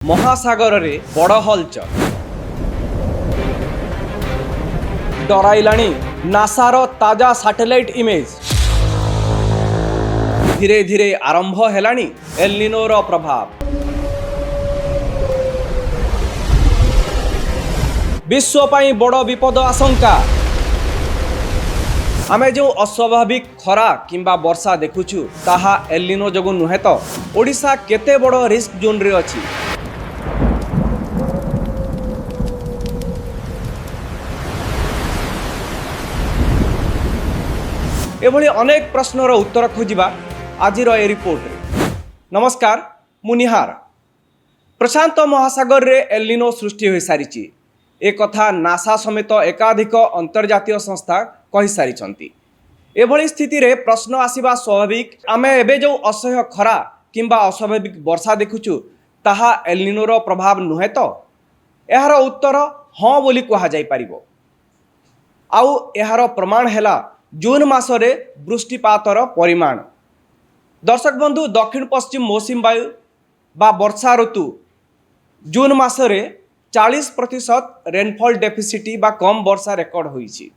महासागर रे बड़ हलचल डराइलाणी नासार ताजा सैटेलाइट इमेज धीरे धीरे आरंभ हेलाणी एल निनोर प्रभाव विश्व पाई बड़ विपद आशंका आमे जो अस्वाभाविक खरा किंबा वर्षा देखुछु ताहा एल निनो जोगु नुहे तो ओडिशा केते बड़ रिस्क जोन रे अछि। एभली अनेक प्रश्नर उत्तर खोजिबा आजिर ए रिपोर्ट रे। नमस्कार मु निहार। प्रशांत महासागर रे एल निनो सृष्टि होई सारिछि ए कथा नासा समेत एकाधिक अंतर्जातीय संस्था कहि सारिछंती। एभली स्थिति रे प्रश्न आसीबा स्वाभाविक आमे एबे जो असह्य खरा किंबा अस्वाभाविक वर्षा देखुछु ताहा एल निनोर प्रभाव नुहे तो एहार उत्तर हाँ बोली कहा जाई परिबो। आउ एहार प्रमाण हेला जून मासरे वृष्टिपातर परिमाण। दर्शक बंधु दक्षिण पश्चिम मौसुमी वायु बा वर्षा ऋतु जून मासरे 40% रेनफॉल डेफिसिट बा कम वर्षा रेकर्ड होईछि।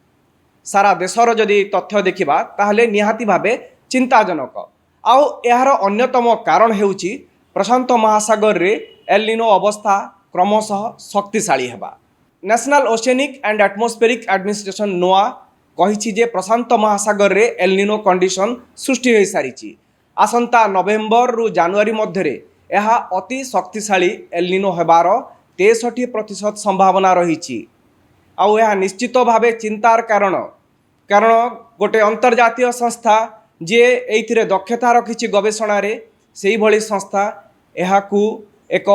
सारा देशर जदि तथ्य देखिबा ताहले निहाती भाबे चिंताजनक। आउ एहार अन्यतम कारण हेउछि प्रशांत महासागर रे एल निनो अवस्था क्रमशः शक्तिशाली हेबा। National oceanic and atmospheric administration नोआ कहिछि जे प्रशांत महासागर रे एल निनो कंडीशन सृष्टि होई सारिछि। आसंता नवेम्बर रु जनवरी मध्य रे एहा अति शक्तिशाली एल निनो हेबार 63% संभावना रहिछि। आउ एहा निश्चित भावे चिंतार कारण गोटे अंतर्जातीय संस्था जे एइथिरे दक्षता रखिछि गवेषणा रे सेही भली संस्था एहाकू एक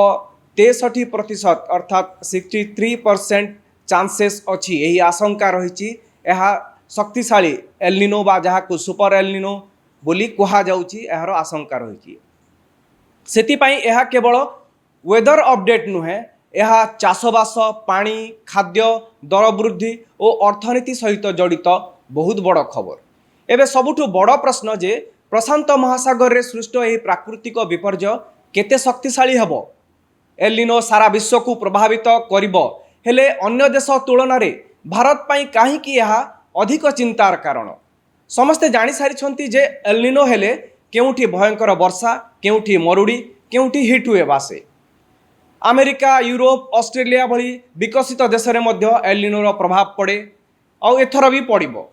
63% अर्थात 63% चांसेस अछि एही आशंका रहिछि एहा शक्तिशाली एल निनो बा जहाकू सुपर एल निनो बोली कहा जाउछि एहार आशंका रहिछि। सेति पई एहा केवल वेदर अपडेट नुहे एहा चाषबास पानी खाद्य दर वृद्धि और अर्थनीति सहित जड़ित बहुत बड़ खबर। एबे सबुठु बड़ प्रश्न जे प्रशांत महासागर रे सृष्ट एही प्राकृतिक विपर्य केते शक्तिशाली हेबो। एल निनो सारा विश्व को प्रभावित करिबो हेले अन्य देश तुलन रे भारत पाई काहीकि एहा अधिक चिंतार कारण। समस्ते जानि सारिछंती जे एल निनो हेले केउठी भयंकर वर्षा केउठी मरुड़ी केउठी हिट वेव आसे। अमेरिका यूरोप ऑस्ट्रेलिया भली विकसित देश रे मध्य एल निनोर प्रभाव पड़े और एथर भी पड़िबो।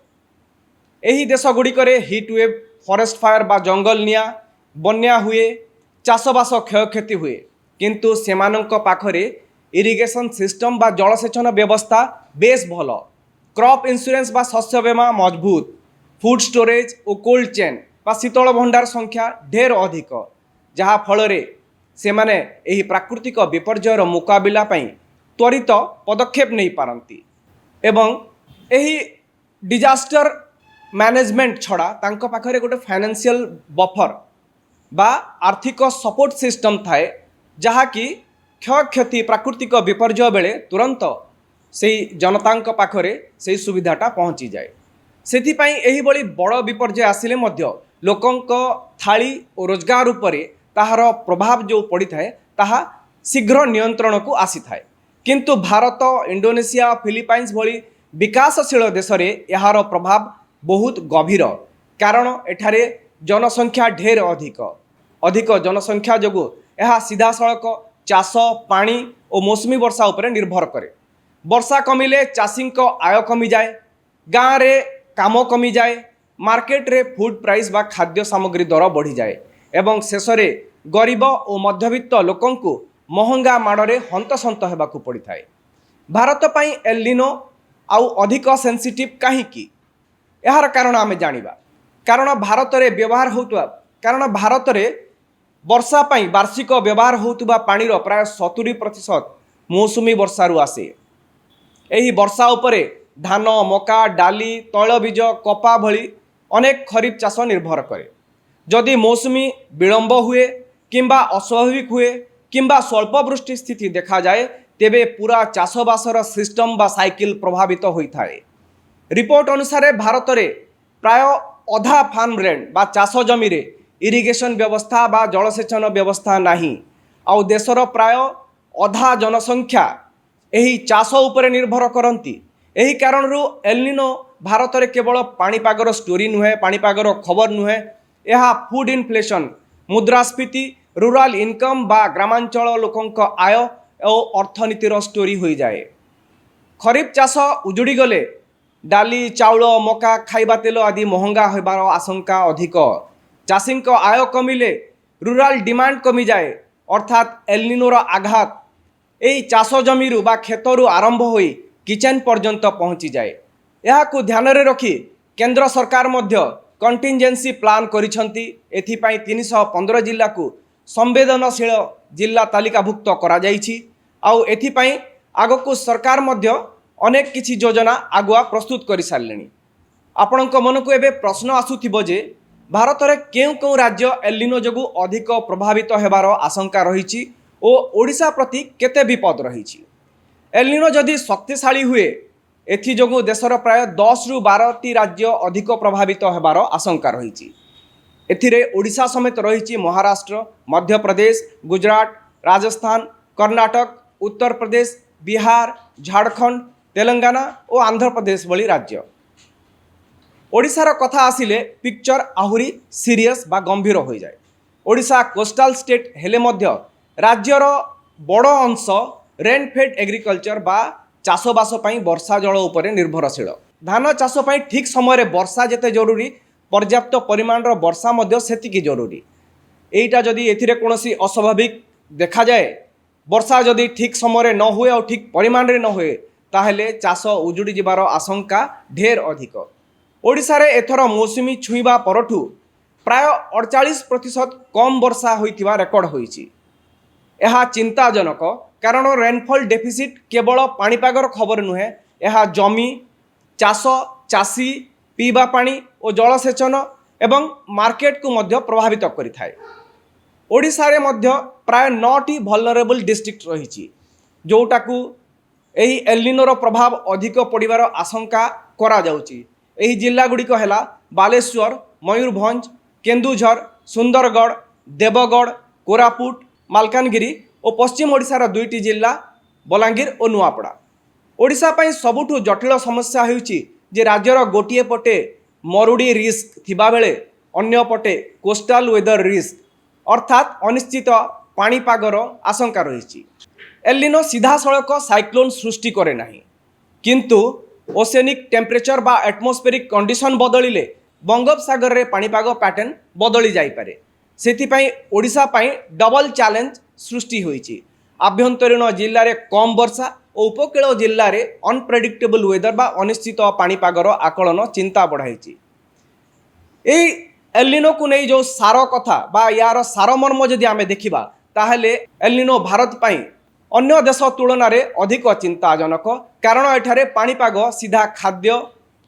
एही देश गुड़िकरे हिट वेव फॉरेस्ट फायर बा जंगल निया बन्या हुए चाषबास क्षयक्षति हुए किंतु सेमानंक पाखरे इरिगेशन सिस्टम बा जलसेचन व्यवस्था बेस भल क्रॉप इंश्योरेंस बा शस्य बीमा मजबूत फूड स्टोरेज और कोल्ड चेन बा शीतल भंडार संख्या ढेर अधिक जहा फल से माने एही प्राकृतिक विपर्यर मुकाबिला पई त्वरित पदक्षेप नहीं पारंती एवं एही डिजास्टर मैनेजमेंट छड़ा तांको पाखरे गोटे फाइनेंशियल बफर बा आर्थिक सपोर्ट सिस्टम थाए जहा कि क्षयक्षति प्राकृतिक विपर्य बेले तुरंत से जनतांक पाखरे से सुविधाटा पहुँची जाए। सेथिपाई एही बड़ी बड़ विपर्य आसिले मध्य लोकंक थाली और रोजगार उपरे ताहार प्रभाव जो पड़ी थाए ताहा शीघ्र नियंत्रण को आसी थाए किंतु भारत इंडोनेशिया फिलिपाइंस भली विकासशील देश रे यार प्रभाव बहुत गभीर कारण एठारे जनसंख्या ढेर अधिक जनसंख्या जोगु यह सीधा सड़क चाष पानी और मौसुमी वर्षा उपरे निर्भर करे। वर्षा कमिले चाषी आय कमी जाए गाँव रे काम कमी जाए मार्केट रे फूड प्राइस बा खाद्य सामग्री दर बढ़ी जाए एवं शेष रे गरीब और मध्यवित्त लोकंकु महंगा माड़े हंतसंत हेबाकु पड़ी थाए। भारत पाई एल निनो आउ अधिक सेंसिटिव कहीं यार कारण आमे जानिबा कारण भारत रे व्यवहार होतुवा कारण भारत रे वर्षा पाई वार्षिक व्यवहार होतुवा पानीर प्राय 70% मौसुमी वर्षारू आसे। एही वर्षा उपरे धान मका डाली तैलबीज कपा भली अनेक खरीफ चाष निर्भर करे। जदि मौसुमी विलंब हुए किंबा अस्वाभाविक हुए किंबा स्वल्प वृष्टि स्थिति देखा जाए तेबे पूरा चाषबासर सिस्टम बा साइकिल प्रभावित होता है। रिपोर्ट अनुसार भारत रे प्राय अधा फार्म लैंड बा चाष जमी रे इरिगेशन व्यवस्था बा जलसेचन व्यवस्था नाही आउ देशर प्राय ଅଧା जनसंख्या ଏହି ଚାଷ ଉପରେ ନିର୍ଭର କରନ୍ତି। ଏହି କାରଣରୁ ଏଲନିନୋ ଭାରତରେ କେବଳ ପାଣିପାଗର ଷ୍ଟୋରି ନୁହେଁ, ପାଣିପାଗର ଖବର ନୁହେଁ, ଏହା ଫୁଡ୍ ଇନଫ୍ଲେସନ୍, ମୁଦ୍ରାସ୍ଫୀତି, रूराल इनकम बा ग्रामांचल लोकंक आय और अर्थनीतिर स्टोरी हो जाए। खरीफ चाष उजुड़ी गले डाली चाउल मका खाइबा तेल आदि महंगा होबार आशंका अधिक। चाषी आय कमिले रूराल डिमांड कमी जाए, अर्थात एलनिनोर आघात यही चाष जमीरु बा खेतरु आरंभ होई किचेन पर्यंत पहुँची जाए। यह ध्यान में रखी केंद्र सरकार मध्य कंटिजेंसी प्लान करिसेंती। एथिपाई 315 जिला को संवेदनशील जिला तालिकाभुक्त करा जाइछि। आउ एथिपाई आगको सरकार मध्य अनेक किछि योजना आगुआ प्रस्तुत कर सारे। आपणक मन को एबे प्रश्न आसुथिबो जे भारत में केउ केउ राज्य एलनिनो जोगु अधिक प्रभावित हेबार आशंका रही और ओडिशा प्रति केते विपद रही। एलनिनो जदि शक्तिशाली हुए एथि जोगु देशर प्राय 10 रु 12 राज्य अधिक प्रभावित हेबार आशंका रही। एथिरे ओडिशा समेत रही महाराष्ट्र, मध्य प्रदेश, गुजरात, राजस्थान, कर्नाटक, उत्तर प्रदेश, बिहार, झारखंड, तेलंगाना और आंध्र प्रदेश भली राज्य। ओडिशार कथा आसिले पिक्चर आहुरी सीरियस बा गंभीर हो जाए। ओडिशा कोस्टाल स्टेट हेले मध्य राज्यर बड़ अंश रेनफेड एग्रिकल्चर बा चाषबास पई वर्षा जल उपरे निर्भरशील। धान चाष पई ठीक समय वर्षा जेते जरूरी, पर्याप्त परिमाण वर्षा मध्य सेतिकी जरूरी। एटा जदि एथिरे कोनोसी अस्वाभाविक देखा जाए, वर्षा जदि ठीक समय न हुए और ठीक परिमाण रे न हुए, ताहेले चाष उजुड़ी जिबार आशंका ढेर अधिक। ओडिशा रे एथर मौसुमी छुईबा परठू प्राय 48% कम वर्षा होइतिबा रेकर्ड होईछि। यह चिंताजनक, कारण रेनफॉल डेफिसिट केवल पाणीपागर खबर नुहे, यह जमी, चाष, चाषी, पीवा पानी और जलसेचन एवं मार्केट को मध्य प्रभावित करिथाए। ओडिशा रे मध्य प्राय 9टी वल्नरेबल डिस्ट्रिक्ट रही, जोटाकू एही एलनिनोर प्रभाव अधिक पड़िबार आशंका करा जाउची। एही जिल्ला गुड़िक हैला बालेश्वर, मयूरभंज, केन्दुझर, सुंदरगढ़, देवगढ़, कोरापुट, मालकानगिरी और पश्चिम ओडिशार 2टी जिल्ला बलांगीर और नुआपड़ा। ओडिशा पई सबुठु जटिल समस्या हेउची जे राज्यर गोटे पटे मरुड़ी रिस्क थिबा बेले अन्य पटे कोस्टाल वेदर रिस्क अर्थात अनिश्चित पाणीपागर आशंका रही। एलनिनो सीधा सड़क साइक्लोन सृष्टि करे नाही, किंतु ओसेनिक टेम्परेचर बा एटमॉस्फेरिक कंडीशन बदलिले बंगोपसागर रे पाणीपाग पैटर्न बदली जाई पारे। सेथिपाई ओडिशा पाई डबल चैलेंज सृष्टि होईची। आभ्यंतरीण जिल्ला रे कम वर्षा और उपकूल जिल्ला रे अनप्रेडिक्टेबल वेदर बा अनिश्चित पाणीपागर आकलन चिंता बढ़ाई। एलनिनो को नहीं जो सार कथा बा यार सार मर्म जदि आमे देखिबा, ताहेले एलनिनो भारत पाई अन्य देश तुलन में अधिक चिंताजनक, कारण एठारे पाणीपाग सीधा खाद्य,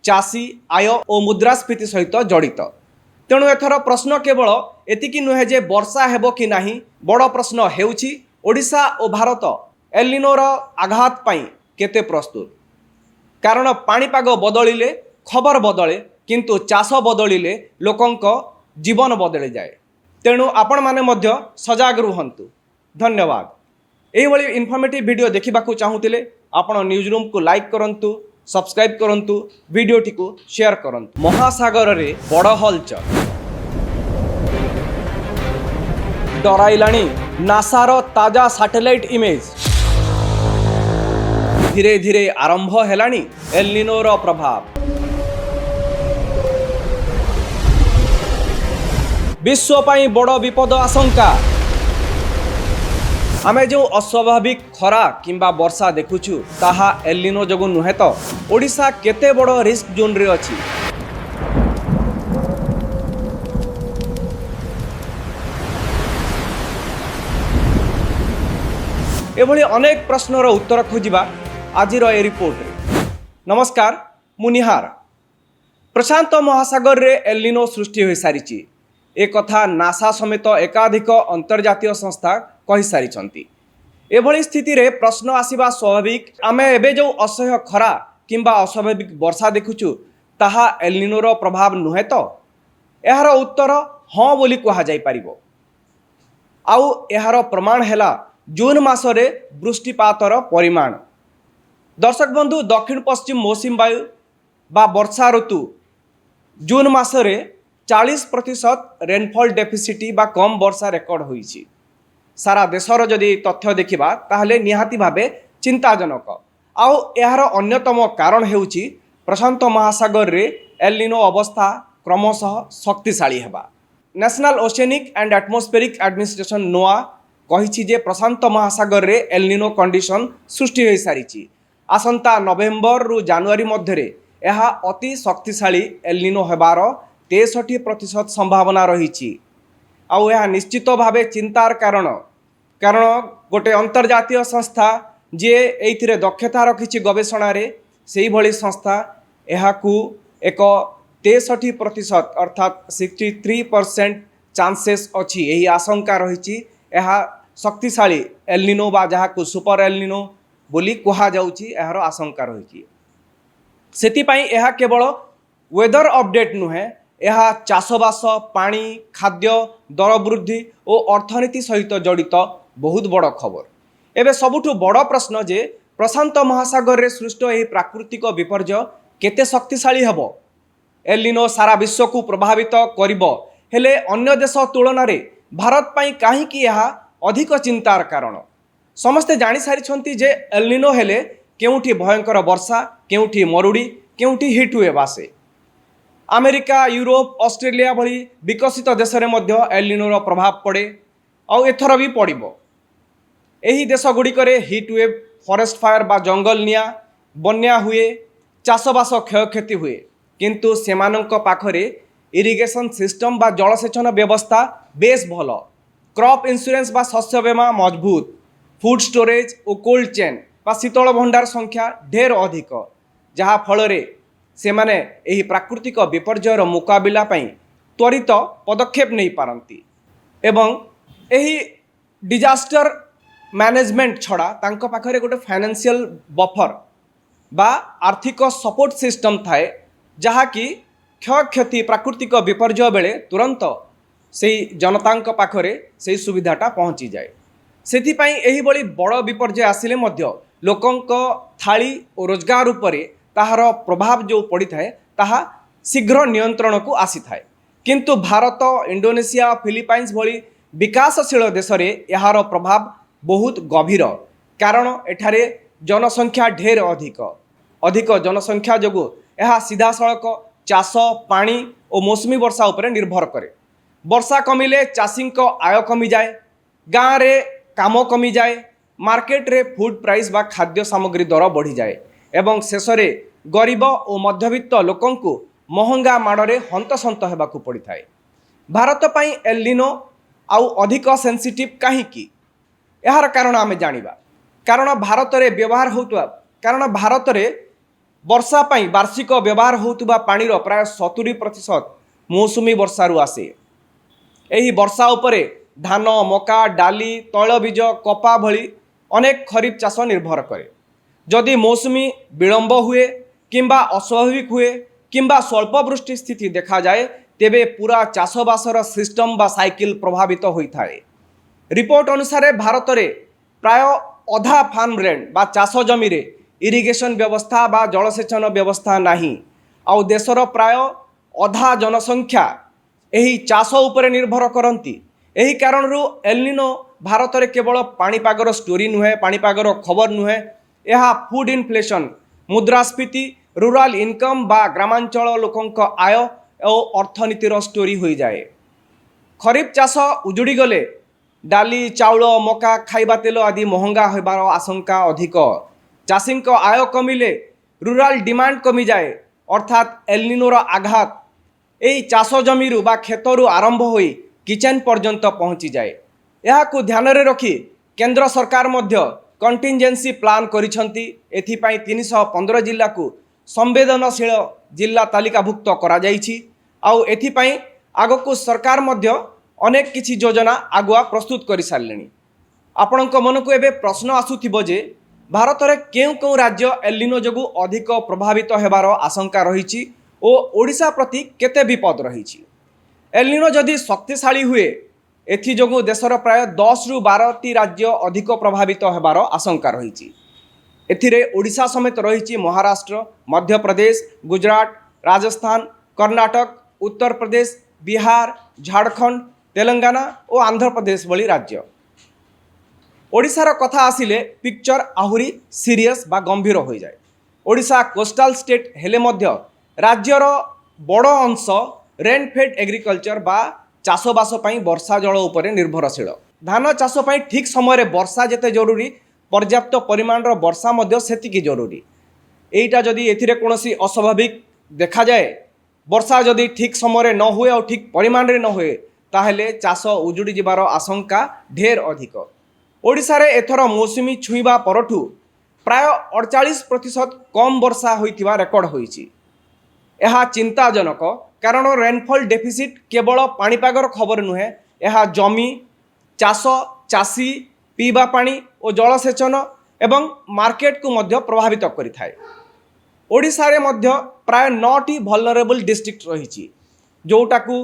चाषी, आय और मुद्रास्फीति सहित जड़ित। तेणु एथर प्रश्न केवल एतिकी नुहे जे वर्षा हेबो कि नाही, बड़ प्रश्न हेउछि ओडिशा और भारत एलनिनोर आघात पाई केते प्रस्तुत। कारण पाणीपाग बदलिले खबर बदले, किंतु चाष बदलिले लोकंक जीवन बदली जाए। तेणु आपण माने मध्य सजाग रुहंतु। धन्यवाद। यही भली इनफॉर्मेटिव वीडियो देखा चाहूले आपण न्यूज रूम को लाइक करंतु, सब्सक्राइब करंतु, वीडियोटी को शेयर करंतु। महासागर रे बड़ हलचल डराइलाणी नासार ताजा सैटेलाइट इमेज। धीरे धीरे आरंभ हेलाणी एलनिनोर प्रभाव। विश्व पाई बड़ विपद आशंका। आमे जो अस्वाभाविक खरा किंबा वर्षा देखुछु ताहा एलनिनो जोगु नुहे तो ओडिशा केते बड़ रिस्क जोन रे अछि। एभली अनेक प्रश्नर उत्तर खोजिबा आजिर ए रिपोर्ट रे। नमस्कार, मुनिहार। प्रशांत महासागर रे एलनिनो सृष्टि हो सारिछि। एक कथा नासा समेत एकाधिक अंतर्जातीय संस्था कहि सारिछंती। एभली स्थिति रे प्रश्न आसीबा स्वाभाविक, आमे एबे जो असह्य खरा किंबा अस्वाभाविक वर्षा देखुछु ताहा एलनिनोर प्रभाव नुहे तो? एहार उत्तर हाँ बोली कहा जाई परिबो। आउ एहार प्रमाण हैला जून मासरे वृष्टिपातर परिमाण। दर्शक बंधु दक्षिण पश्चिम मौसुमी वायु बा वर्षा ऋतु जून मासरे 40% रेनफॉल डेफिसिट बा कम वर्षा रेकर्ड होईछि। सारा देशर जदि तथ्य देखिबा ताहले निहाती भावे चिंताजनक। आउ एहार अन्यतम कारण हेउछि प्रशांत महासागर रे एल निनो अवस्था क्रमशः शक्तिशाली हेबा। National oceanic and atmospheric administration नोआ कहिछि जे प्रशांत महासागर रे एल निनो कंडीशन सृष्टि होई सारिछि। आसंता नवेम्बर रु जनवरी मध्यरे यह अति शक्तिशाली एल निनो हेबार 63% संभावना रही। आउ यह निश्चित भावे चिंतार कारण गोटे अंतर्जातीय संस्था जे एइथिरे दक्षता रखिछि गवेषणा रे सेही भली संस्था यहाकू एक 63% अर्थात 63% चांसेस अछि यही आशंका रही। यह शक्तिशाली एल निनो बा जहाकू सुपर एल निनो बोली कहा जाउछि एहार आशंका रही। सेतिपाई यह केवल वेदर अपडेट नुहे, यह चाषबास पानी खाद्य दर वृद्धि और अर्थनीति सहित जड़ित बहुत बड़ खबर। एबे सबुठु बड़ प्रश्न जे प्रशांत महासागर रे सृष्ट यह प्राकृतिक विपर्य केते शक्तिशाली हेबो। एल निनो सारा विश्व को प्रभावित करिबो, हेले अन्य देश तुलन रे भारत पाई काहेकि यह अधिक चिंतार कारण। समस्ते जानि सारिछंती जे एल निनो हेले केउठी भयंकर वर्षा, केउठी मरुड़ी, केउठी हिट वेव आसे। अमेरिका यूरोप ऑस्ट्रेलिया भली विकसित देश में मध्य एल निनोर प्रभाव पड़े आउ एथर भी पड़िबो। एही देश गुड़िकरे हिट वेव, फॉरेस्ट फायर बा जंगल निया, बन्या हुए, चाषबास क्षयक्षति हुए, किंतु सेमानंक पाखरे इरिगेशन सिस्टम बा जलसेचन व्यवस्था बेस भल, क्रॉप इंश्योरेंस बा शस्य बीमा मजबूत, फूड स्टोरेज और कोल्ड चेन बा शीतल भंडार संख्या ढेर अधिक, जहा फलरे सेमाने एही प्राकृतिक विपर्ययर मुकाबिला पई त्वरित पदक्षेप नहीं पारंती एवं एही डिजास्टर मैनेजमेंट छड़ा तांको पाखरे गोटे फाइनेंशियल बफर बा आर्थिक सपोर्ट सिस्टम थाए, जहा कि क्षयक्षति प्राकृतिक विपर्यय बेले तुरंत सेही जनतांक पाखरे सेही सुविधाटा पहुँची जाए। सेथिपाई एही बड़ी बड़ विपर्यय आसिले मध्य लोकंक थाली और रोजगार उपरे ताहार प्रभाव जो पड़ी थाए ताहा शीघ्र नियंत्रण को आसी थाए। किंतु भारत, इंडोनेशिया, फिलिपाइंस भली विकासशील देश में यार प्रभाव बहुत गभीर, कारण एठारे जनसंख्या ढेर अधिक जनसंख्या जोगु यह सीधा सड़क चाष पानी और मौसुमी वर्षा उपरे निर्भर करे। वर्षा कमिले चाषी आय कमी जाए, गाँव रे काम कमी जाए, मार्केट रे फूड प्राइस बा खाद्य सामग्री दर बढ़ी जाए एवं शेष रे गरीब और मध्यवित्त लोकंकु महंगा माड़े हंतसंत हेबाकु पड़ी थाए। भारत पाई एल निनो आउ अधिक सेंसिटिव कहीं यार कारण आम जानिबा। कारण भारत रे वर्षा पाई वार्षिक व्यवहार होतुबा पानीर प्राय 70% मौसुमी वर्षारू आसे। एही वर्षा उपरे धान, मका, डाली, तैलबीज, कपा भली अनेक खरीफ चाष निर्भर करे। जदि मौसुमी विलंब हुए किंबा अस्वाभाविक हुए किंबा स्वल्प वृष्टि स्थिति देखा जाए तेबे पूरा चाषबासर सिस्टम बा साइकिल प्रभावित होता है। रिपोर्ट अनुसार भारत रे प्राय अधा फार्म लैंड बा चाष जमी रे इरिगेशन व्यवस्था बा जलसेचन व्यवस्था नहीं। आउ देशर प्राय अधा जनसंख्या एही चाष उपरे निर्भर करती। एही कारण एल निनो भारत रे केवल पाणीपागर स्टोरी नुहे, पाणीपागर खबर नुहे, यह फूड इन्फ्लेशन, मुद्रास्फीति, रूराल इनकम बा ग्रामांचल लोकंक आय और अर्थनीतिर स्टोरी हो जाए। खरीफ चाष उजुड़ी गले डाली, चाउल, मका, खाइबा तेल आदि महंगा होबार आशंका अधिक। चाषी आय कमिले रूराल डिमांड कमी जाए, अर्थात एल निनोर आघात यही चाष जमी बा खेतरू आरंभ होई किचेन पर्यंत पहुँची जाए। यह ध्यान रे रखी केंद्र सरकार मध्य कंटिजेंसी प्लान करिछंती। एथिपाई 315 जिला को संवेदनशील जिला तालिकाभुक्त करा जाइछि। आउ एथिपाई आगको सरकार मध्य अनेक किछि योजना आगुआ प्रस्तुत कर सारे। आपणक मन को एबे प्रश्न आसुथिबो जे भारत रे केउ राज्य एल निनो जोगु अधिक प्रभावित हेबार आशंका रहिछि ओ ओडिशा प्रति केते विपद रहिछि। एल निनो जदि शक्तिशाली हुए एथिजोगु देशर प्राय 10 रु 12 राज्य अधिक प्रभावित होबार आशंका रही। एथिरे ओडिशा समेत रही महाराष्ट्र, मध्य प्रदेश, गुजरात, राजस्थान, कर्नाटक, उत्तर प्रदेश, बिहार, झारखंड, तेलंगाना और आंध्र प्रदेश भली राज्य। ओडिशार कथा आसिले पिक्चर आहुरी सीरियस बा गंभीर हो जाए। ओडिशा कोस्टाल स्टेट हेले मध्य राज्यर बड़ अंश रेनफेड एग्रिकल्चर बा चाषबास वर्षा जल उपरे निर्भरशील। धान चाष ठीक समय वर्षा जेते जरूरी, पर्याप्त परिमाणर वर्षा मध्य सेतिकी जरूरी। एइटा जदि एथिरे कोनोसी अस्वाभाविक देखा जाए, वर्षा जदि ठीक समय न हुए और ठीक परिमाण रे न हुए, ताहेले चाष उजुड़ी जिबार आशंका ढेर अधिक। ओडिशा रे एथर मौसुमी छुईबा परठू प्राय 48% कम वर्षा होइथिबा रेकर्ड होईछि। यह चिंताजनक, कारण रेनफॉल डेफिसिट केवल पाणीपागर खबर नुहे, यह जमी, चाष, चाषी, पीवा पानी और जलसेचन एवं मार्केट को मध्य प्रभावित करिथाए। ओडिशा रे मध्य प्राय 9टी भलनरेबल डिस्ट्रिक्ट रही, जोटाकू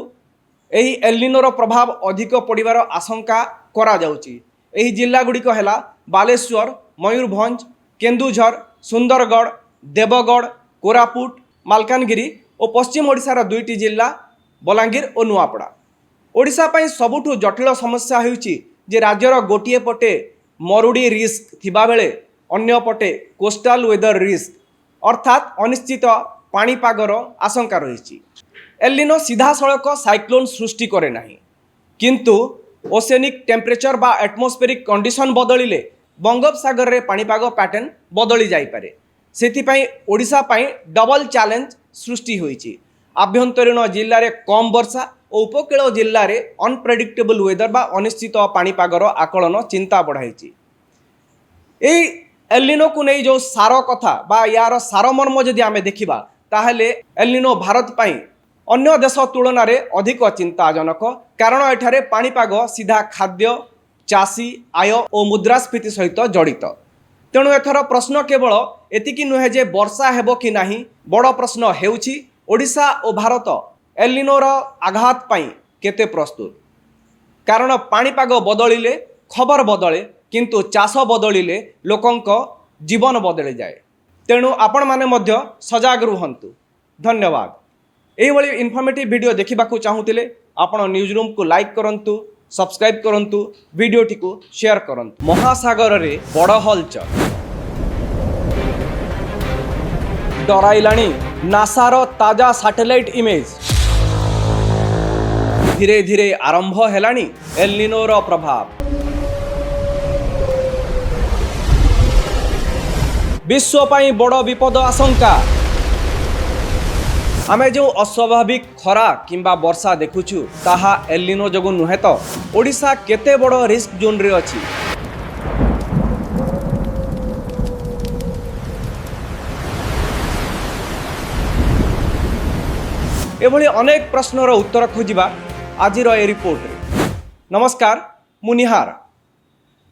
एही एल्निनोर प्रभाव अधिक पड़िबार आशंका करा जाउची। एही जिल्ला गुड़िक हैला बालेश्वर, मयूरभंज, केन्दुझर, सुंदरगढ़, देवगढ़, कोरापुट, मालकानगिरी और पश्चिम ओडिशार 2टी जिल्ला बलांगीर और नुआपड़ा। ओडिशा पई सबुठु जटिल समस्या हेउची जे राज्यर गोटिए पटे मरुड़ी रिस्क थिबा बेले अन्य पटे कोस्टाल वेदर रिस्क अर्थात अनिश्चित पाणीपागर आशंका रही। एल्निनो सीधा सड़क साइक्लोन सृष्टि करे नाही, किंतु ओसेनिक टेम्परेचर बा एटमोस्फेरिक कंडीशन बदलिले बंगोपसागर रे पाणीपाग पैटर्न बदली जाई पारे। सेथिपाई ओडिशा पाई डबल चैलेंज सृष्टि होईची। आभ्यंतरीण जिल्ला रे कम वर्षा और उपकूल जिल्ला रे अनप्रेडिक्टेबल वेदर बा अनिश्चित पाणीपागर आकलन चिंता बढ़ाई। एई एल्निनो को नहीं जो सार कथा बा यार सारमर्म जदि आमे देखिबा, ताहले एल्निनो भारत पाई अन्य देश तुलन में अधिक चिंताजनक, कारण एठारे पाणीपाग सीधा खाद्य, चाषी, आय और मुद्रास्फीति सहित जड़ित। तेणु एथर प्रश्न केवल एतिकी नुहे जे वर्षा हेबो कि नाही, बड़ प्रश्न हेउछि ओडिशा और भारत एल्निनोर आघात पाई केते प्रस्तुत। कारण पाणीपाग बदलिले खबर बदले, किंतु चाष बदलिले लोकंक जीवन बदली जाए। तेणु आपण माने मध्य सजाग रुहंतु। धन्यवाद। एहिभଳି इनफॉर्मेटिव वीडियो देखिबाकू चाहूतिले आपण न्यूज रूम को लाइक करंतु, सब्सक्राइब करंतु, वीडियोटी को शेयर करंतु। महासागर रे बड़ हलचल डराइलाणी नासार ताजा सैटेलाइट इमेज। धीरे धीरे आरंभ हेलाणी एल्निनोर प्रभाव। विश्व पाई बड़ विपद आशंका। आमे जो अस्वाभाविक खरा किंबा वर्षा देखुछु ताहा एल्निनो जोगु नुहे तो ओडिशा केते बड़ रिस्क जोन रे अछि। एभली अनेक प्रश्नर उत्तर खोजिबा आजिर ए रिपोर्ट रे। नमस्कार, मुनिहार।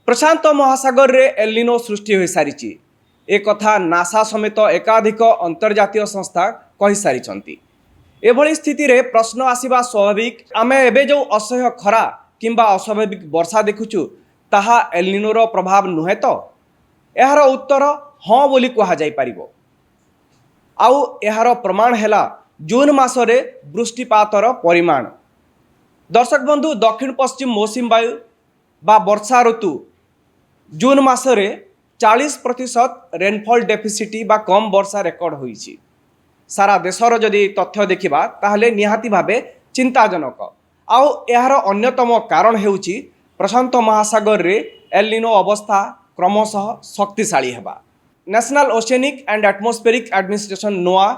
प्रशांत महासागर रे एल्निनो सृष्टि हो सारिछि। एक कथा नासा समेत एकाधिक अंतर्जातीय संस्था कहि सारिछंती। एभली स्थिति रे प्रश्न आसीबा स्वाभाविक, आमे एबे जो असह्य खरा किंबा अस्वाभाविक वर्षा देखुछु ताहा एल्निनोर प्रभाव नुहे तो? एहार उत्तर हाँ बोली कहा जाई परिबो। आउ एहार प्रमाण हेला जून मासरे वृष्टिपातर परिमाण। दर्शक बंधु, दक्षिण पश्चिम मौसुमी वायु बा वर्षा ऋतु जून मासरे 40% रेनफॉल डेफिसिट बा कम वर्षा रेकर्ड होईछि। सारा देशर जदि तथ्य देखिबा ताहले निहाती भाबे चिंताजनक। आउ एहार अन्यतम कारण हेउछि प्रशांत महासागर रे एल्निनो अवस्था क्रमशः शक्तिशाली हेबा। National oceanic and atmospheric administration नोआ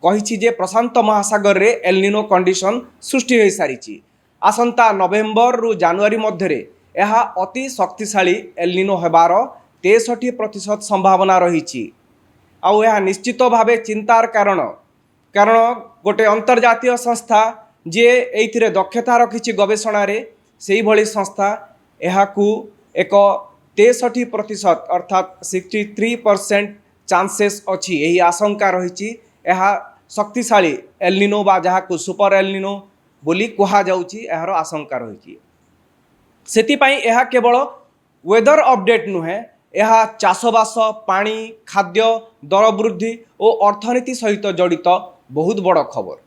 कहिछि जे प्रशांत महासागर रे एल्निनो कंडीशन सृष्टि हो सारिछि। आसंता नवेम्बर रु जनवरी मध्यरे यह अति शक्तिशाली एल्निनो हेबार 63% संभावना रही। आउ यह निश्चित भावे चिंतार कारण गोटे अंतर्जातीय संस्था जे एइथिरे दक्षता रखिछि गवेषणा रे, सेही भली संस्था एहाकू एक 63% अर्थात 63% चांसेस अछि, यही आशंका रही। यह शक्तिशाली एल्निनो बा जहाकू सुपर एल्निनो बोली कहा जाउछि, एहार आशंका रही। ସେଥିପାଇଁ ଏହା କେବଳ ୱେଦର ଅପଡେଟ୍ ନୁହେଁ, ଏହା ଚାଷବାସ, ପାଣି, ଖାଦ୍ୟ, ଦର ବୃଦ୍ଧି ଓ ଅର୍ଥନୀତି ସହିତ ଜଡ଼ିତ ବହୁତ ବଡ଼ ଖବର।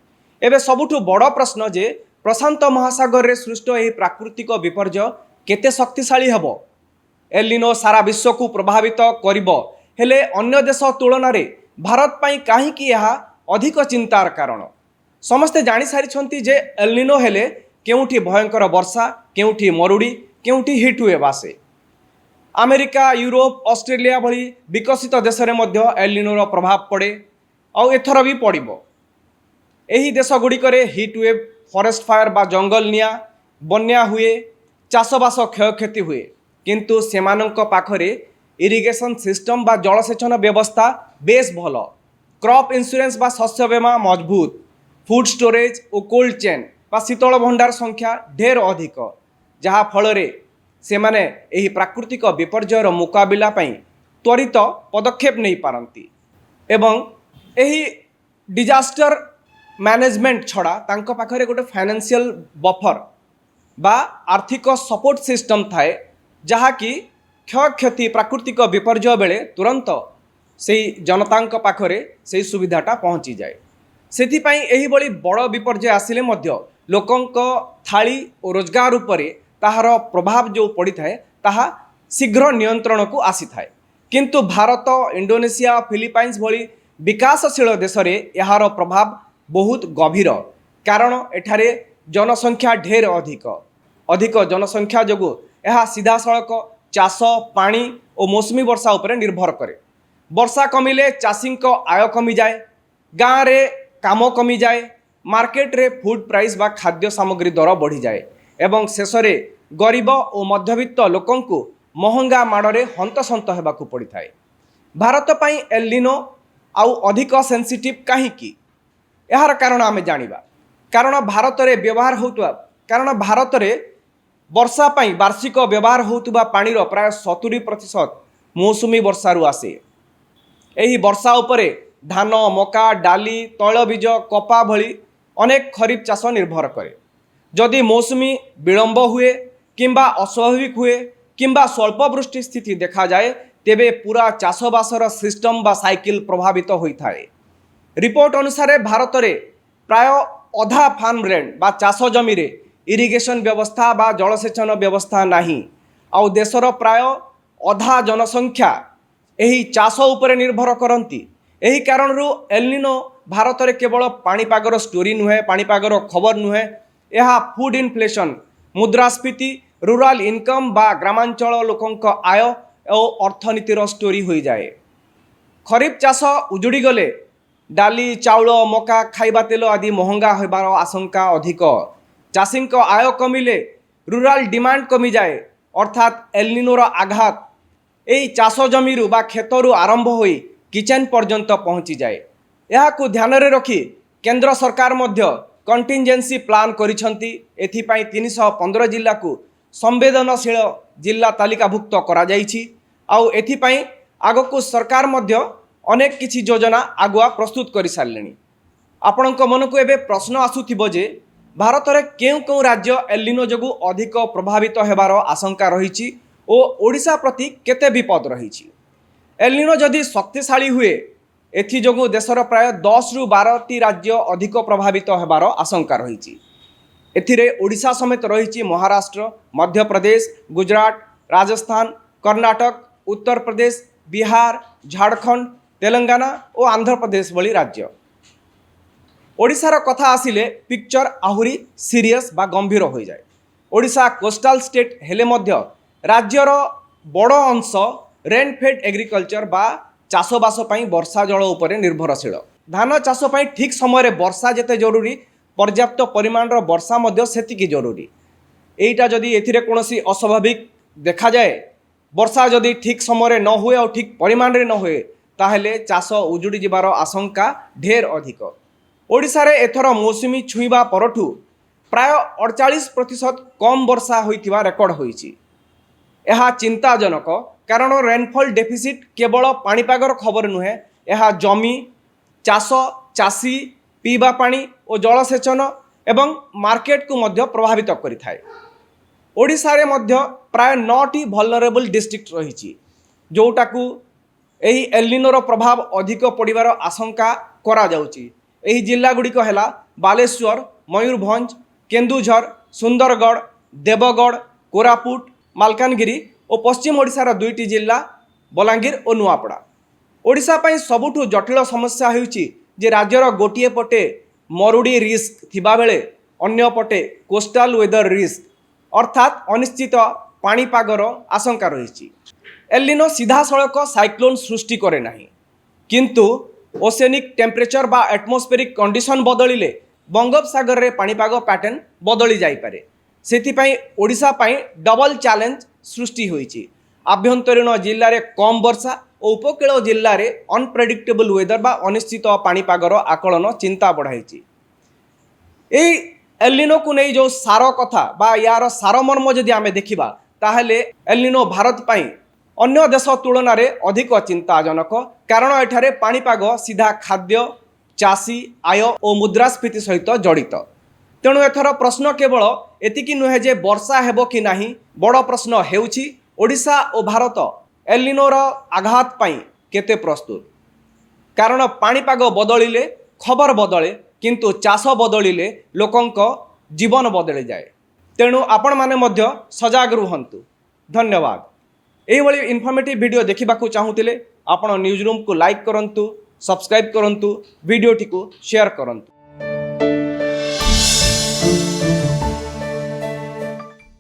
ଏବେ ସବୁଠୁ ବଡ଼ ପ୍ରଶ୍ନ ଯେ ପ୍ରଶାନ୍ତ ମହାସାଗରରେ ସୃଷ୍ଟ ଏହି ପ୍ରାକୃତିକ ବିପର୍ଯ୍ୟୟ କେତେ ଶକ୍ତିଶାଳୀ ହେବ? ଏଲିନୋ ସାରା ବିଶ୍ୱକୁ ପ୍ରଭାବିତ କରିବ, ହେଲେ ଅନ୍ୟ ଦେଶ ତୁଳନାରେ ଭାରତ ପାଇଁ କାହିଁକି ଏହା ଅଧିକ ଚିନ୍ତାର କାରଣ? ସମସ୍ତେ ଜାଣିସାରିଛନ୍ତି ଯେ ଏଲିନୋ ହେଲେ କେଉଁଠି ଭୟଙ୍କର ବର୍ଷା, କେଉଁଠି ମରୁଡ଼ି, କେଉଁଠି ହିଟ୍ ୱେଭ୍ ଆସେ। ଆମେରିକା, ୟୁରୋପ, ଅଷ୍ଟ୍ରେଲିଆ ଭଳି ବିକଶିତ ଦେଶରେ ମଧ୍ୟ ଏଲିନୋର ପ୍ରଭାବ ପଡ଼େ, ଆଉ ଏଥର ବି ପଡ଼ିବ। ଏହି ଦେଶଗୁଡ଼ିକରେ ହିଟ୍ ୱେଭ୍, ଫରେଷ୍ଟ ଫାୟାର ବା ଜଙ୍ଗଲ ନିଆଁ, ବନ୍ୟା ହୁଏ, ଚାଷବାସ କ୍ଷୟକ୍ଷତି ହୁଏ, କିନ୍ତୁ ସେମାନଙ୍କ ପାଖରେ ଇରିଗେସନ୍ ସିଷ୍ଟମ୍ ବା ଜଳସେଚନ ବ୍ୟବସ୍ଥା ବେଶ୍ ଭଲ, କ୍ରପ୍ ଇନ୍ସୁରାନ୍ସ ବା ଶସ୍ୟ ବୀମା ମଜବୁତ, ଫୁଡ୍ ଷ୍ଟୋରେଜ୍ ଓ କୋଲ୍ଡ ଚେନ୍ ବା ଶୀତଳ ଭଣ୍ଡାର ସଂଖ୍ୟା ଢେର ଅଧିକ, ଯାହାଫଳରେ ସେମାନେ ଏହି ପ୍ରାକୃତିକ ବିପର୍ଯ୍ୟୟର ମୁକାବିଲା ପାଇଁ ତ୍ୱରିତ ପଦକ୍ଷେପ ନେଇପାରନ୍ତି। ଏବଂ ଏହି ଡିଜାଷ୍ଟର ମ୍ୟାନେଜମେଣ୍ଟ ଛଡ଼ା ତାଙ୍କ ପାଖରେ ଗୋଟେ ଫାଇନାନ୍ସିଆଲ ବଫର ବା ଆର୍ଥିକ ସପୋର୍ଟ ସିଷ୍ଟମ୍ ଥାଏ, ଯାହାକି କ୍ଷୟକ୍ଷତି ପ୍ରାକୃତିକ ବିପର୍ଯ୍ୟୟ ବେଳେ ତୁରନ୍ତ ସେହି ଜନତାଙ୍କ ପାଖରେ ସେହି ସୁବିଧାଟା ପହଞ୍ଚିଯାଏ। ସେଥିପାଇଁ ଏହିଭଳି ବଡ଼ ବିପର୍ଯ୍ୟୟ ଆସିଲେ ମଧ୍ୟ ଲୋକଙ୍କ ଥାଳି ଓ ରୋଜଗାର ଉପରେ ତାହାର ପ୍ରଭାବ ଯେଉଁ ପଡ଼ିଥାଏ ତାହା ଶୀଘ୍ର ନିୟନ୍ତ୍ରଣକୁ ଆସିଥାଏ। କିନ୍ତୁ ଭାରତ, ଇଣ୍ଡୋନେସିଆ, ଫିଲିପାଇନ୍ସ ଭଳି ବିକାଶଶୀଳ ଦେଶରେ ଏହାର ପ୍ରଭାବ ବହୁତ ଗଭୀର, କାରଣ ଏଠାରେ ଜନସଂଖ୍ୟା ଢେର ଅଧିକ ଜନସଂଖ୍ୟା ଯୋଗୁଁ ଏହା ସିଧାସଳଖ ଚାଷ, ପାଣି ଓ ମୌସୁମୀ ବର୍ଷା ଉପରେ ନିର୍ଭର କରେ। ବର୍ଷା କମିଲେ ଚାଷୀଙ୍କ ଆୟ କମିଯାଏ, ଗାଁରେ କାମ କମିଯାଏ, ମାର୍କେଟରେ ଫୁଡ୍ ପ୍ରାଇସ୍ ବା ଖାଦ୍ୟ ସାମଗ୍ରୀ ଦର ବଢ଼ିଯାଏ ଏବଂ ଶେଷରେ ଗରିବ ଓ ମଧ୍ୟବିତ୍ତ ଲୋକଙ୍କୁ ମହଙ୍ଗା ମାଡ଼ରେ ହନ୍ତସନ୍ତ ହେବାକୁ ପଡ଼ିଥାଏ। ଭାରତ ପାଇଁ ଏଲିନୋ ଆଉ ଅଧିକ ସେନ୍ସିଟିଭ୍ କାହିଁକି? ଏହାର କାରଣ ଆମେ ଜାଣିବା। କାରଣ ଭାରତରେ ବର୍ଷା ପାଇଁ ବାର୍ଷିକ ବ୍ୟବହାର ହେଉଥିବା ପାଣିର ପ୍ରାୟ 70% ମୌସୁମୀ ବର୍ଷାରୁ ଆସେ। ଏହି ବର୍ଷା ଉପରେ ଧାନ, ମକା, ଡାଲି, ତୈଳବୀଜ, କପା ଭଳି ଅନେକ ଖରିଫ ଚାଷ ନିର୍ଭର କରେ। ଯଦି ମୌସୁମୀ ବିଳମ୍ବ ହୁଏ କିମ୍ବା ଅସ୍ୱାଭାବିକ ହୁଏ କିମ୍ବା ସ୍ୱଳ୍ପ ବୃଷ୍ଟି ସ୍ଥିତି ଦେଖାଯାଏ, ତେବେ ପୁରା ଚାଷବାସର ସିଷ୍ଟମ ବା ସାଇକେଲ ପ୍ରଭାବିତ ହୋଇଥାଏ। ରିପୋର୍ଟ ଅନୁସାରେ ଭାରତରେ ପ୍ରାୟ ଅଧା ଫାର୍ମଲ୍ୟାଣ୍ଡ ବା ଚାଷ ଜମିରେ ଇରିଗେସନ୍ ବ୍ୟବସ୍ଥା ବା ଜଳସେଚନ ବ୍ୟବସ୍ଥା ନାହିଁ, ଆଉ ଦେଶର ପ୍ରାୟ ଅଧା ଜନସଂଖ୍ୟା ଏହି ଚାଷ ଉପରେ ନିର୍ଭର କରନ୍ତି। ଏହି କାରଣରୁ ଏଲିନୋ ଭାରତରେ କେବଳ ପାଣିପାଗର ଷ୍ଟୋରି ନୁହେଁ, ପାଣିପାଗର ଖବର ନୁହେଁ, ଏହା ଫୁଡ୍ ଇନଫ୍ଲେସନ୍, ମୁଦ୍ରାସ୍ଫୀତି, ରୁରାଲ ଇନକମ୍ ବା ଗ୍ରାମାଞ୍ଚଳ ଲୋକଙ୍କ ଆୟ ଓ ଅର୍ଥନୀତିର ଷ୍ଟୋରି ହୋଇଯାଏ। ଖରିଫ ଚାଷ ଉଜୁଡ଼ି ଗଲେ ଡାଲି, ଚାଉଳ, ମକା, ଖାଇବା ତେଲ ଆଦି ମହଙ୍ଗା ହେବାର ଆଶଙ୍କା ଅଧିକ। ଚାଷୀଙ୍କ ଆୟ କମିଲେ ରୁରାଲ ଡିମାଣ୍ଡ କମିଯାଏ, ଅର୍ଥାତ୍ ଏଲିନୋର ଆଘାତ ଏହି ଚାଷ ଜମିରୁ ବା କ୍ଷେତରୁ ଆରମ୍ଭ ହୋଇ କିଚେନ୍ ପର୍ଯ୍ୟନ୍ତ ପହଞ୍ଚିଯାଏ। ଏହାକୁ ଧ୍ୟାନରେ ରଖି କେନ୍ଦ୍ର ସରକାର ମଧ୍ୟ କଣ୍ଟିଞ୍ଜେନ୍ସି ପ୍ଲାନ୍ କରିଛନ୍ତି। ଏଥିପାଇଁ 315 ଜିଲ୍ଲାକୁ ସମ୍ବେଦନଶୀଳ ଜିଲ୍ଲା ତାଲିକାଭୁକ୍ତ କରାଯାଇଛି, ଆଉ ଏଥିପାଇଁ ଆଗକୁ ସରକାର ମଧ୍ୟ ଅନେକ କିଛି ଯୋଜନା ଆଗୁଆ ପ୍ରସ୍ତୁତ କରିସାରିଲେଣି। ଆପଣଙ୍କ ମନକୁ ଏବେ ପ୍ରଶ୍ନ ଆସୁଥିବ ଯେ ଭାରତରେ କେଉଁ କେଉଁ ରାଜ୍ୟ ଏଲିନୋ ଯୋଗୁଁ ଅଧିକ ପ୍ରଭାବିତ ହେବାର ଆଶଙ୍କା ରହିଛି ଓ ଓଡ଼ିଶା ପ୍ରତି କେତେ ବିପଦ ରହିଛି। ଏଲିନୋ ଯଦି ଶକ୍ତିଶାଳୀ ହୁଏ, ଏଥିଯୋଗୁଁ ଦେଶର ପ୍ରାୟ 10ରୁ 12ଟି ରାଜ୍ୟ ଅଧିକ ପ୍ରଭାବିତ ହେବାର ଆଶଙ୍କା ରହିଛି। ଏଥିରେ ଓଡ଼ିଶା ସମେତ ରହିଛି ମହାରାଷ୍ଟ୍ର, ମଧ୍ୟପ୍ରଦେଶ, ଗୁଜରାଟ, ରାଜସ୍ଥାନ, କର୍ଣ୍ଣାଟକ, ଉତ୍ତରପ୍ରଦେଶ, ବିହାର, ଝାଡ଼ଖଣ୍ଡ, ତେଲେଙ୍ଗାନା ଓ ଆନ୍ଧ୍ରପ୍ରଦେଶ ଭଳି ରାଜ୍ୟ। ଓଡ଼ିଶାର କଥା ଆସିଲେ ପିକ୍ଚର ଆହୁରି ସିରିୟସ୍ ବା ଗମ୍ଭୀର ହୋଇଯାଏ। ଓଡ଼ିଶା କୋଷ୍ଟାଲ ଷ୍ଟେଟ୍ ହେଲେ ମଧ୍ୟ ରାଜ୍ୟର ବଡ଼ ଅଂଶ ରେନ୍ଫେଡ୍ ଏଗ୍ରିକଲଚର ବା ଚାଷବାସ ପାଇଁ ବର୍ଷା ଜଳ ଉପରେ ନିର୍ଭରଶୀଳ। ଧାନ ଚାଷ ପାଇଁ ଠିକ୍ ସମୟରେ ବର୍ଷା ଯେତେ ଜରୁରୀ, ପର୍ଯ୍ୟାପ୍ତ ପରିମାଣର ବର୍ଷା ମଧ୍ୟ ସେତିକି ଜରୁରୀ। ଏଇଟା ଯଦି ଏଥିରେ କୌଣସି ଅସ୍ୱାଭାବିକ ଦେଖାଯାଏ, ବର୍ଷା ଯଦି ଠିକ୍ ସମୟରେ ନ ହୁଏ ଆଉ ଠିକ୍ ପରିମାଣରେ ନ ହୁଏ, ତାହେଲେ ଚାଷ ଉଜୁଡ଼ି ଯିବାର ଆଶଙ୍କା ଢେର ଅଧିକ। ଓଡ଼ିଶାରେ ଏଥର ମୌସୁମୀ ଛୁଇଁବା ପରଠୁ ପ୍ରାୟ 48% କମ୍ ବର୍ଷା ହୋଇଥିବା ରେକର୍ଡ ହୋଇଛି। ଏହା ଚିନ୍ତାଜନକ, କାରଣ ରେନଫଲ୍ ଡେଫିସିଟ୍ କେବଳ ପାଣିପାଗର ଖବର ନୁହେଁ, ଏହା ଜମି, ଚାଷ, ଚାଷୀ, ପିଇବା ପାଣି ଓ ଜଳସେଚନ ଏବଂ ମାର୍କେଟକୁ ମଧ୍ୟ ପ୍ରଭାବିତ କରିଥାଏ। ओडिशारे मध्य प्राय 9टी भलनरेबल डिस्ट्रिक्ट रही जोटाकू यही एलिनोर प्रभाव अधिक पड़ार आशंका करा जाउची। एही जिल्ला गुड़िक है बालेश्वर, मयूरभंज, केन्दुझर, सुंदरगढ़, देवगढ़, कोरापुट, मालकानगिरी और पश्चिम ओडिशार 2टी जिल्ला बलांगीर और नुआपड़ा। ओडिशा पई सबुठु जटिल समस्या हेउची जे राज्यर गोटिए पटे मरुड़ी रिस्क थिबा बेले अन्य पटे कोस्टाल वेदर रिस्क अर्थात अनिश्चित पाणीपागर आशंका रही। एलिनो सीधा सड़क साइक्लोन सृष्टि करे नाही, किंतु ओसेनिक टेम्परेचर बा एटमोस्फेरिक कंडीशन बदलिले बंगोपसागर रे पाणीपाग पैटर्न बदली जाई पारे। सेथिपाई ओडिशा पाई डबल चैलेंज सृष्टि होईची। आभ्यंतरीण जिल्ला रे कम वर्षा और उपकूल जिल्ला रे अनप्रेडिक्टेबल वेदर बा अनिश्चित पाणीपागर आकलन चिंता बढ़ाई। एई एलिनो को नहीं जो सार कथा बा यार सारमर्म जदि आमे देखिबा ताहले एलिनो भारत पाई अन्य देश तुलन में अधिक चिंताजनक, कारण एठारे पाणीपाग सीधा खाद्य, चाषी, आय और मुद्रास्फीति सहित जड़ित। तेणु एथर प्रश्न केवल एतिकी नुहे जे वर्षा हेबो कि नाही, बड़ प्रश्न हेउछि ओडिशा और भारत एलिनोर आघात पाई केते प्रस्तुत। कारण पाणीपाग बदलिले खबर बदले, किंतु चाष बदलिले लोकंक जीवन बदली जाए। तेणु आपण माने मध्य सजाग रुहंतु। धन्यवाद। एहिभଳି इनफॉर्मेटिव वीडियो देखा चाहूले आपण न्यूज रूम को लाइक करंतु, सब्सक्राइब करंतु, वीडियोटी को शेयर करंतु।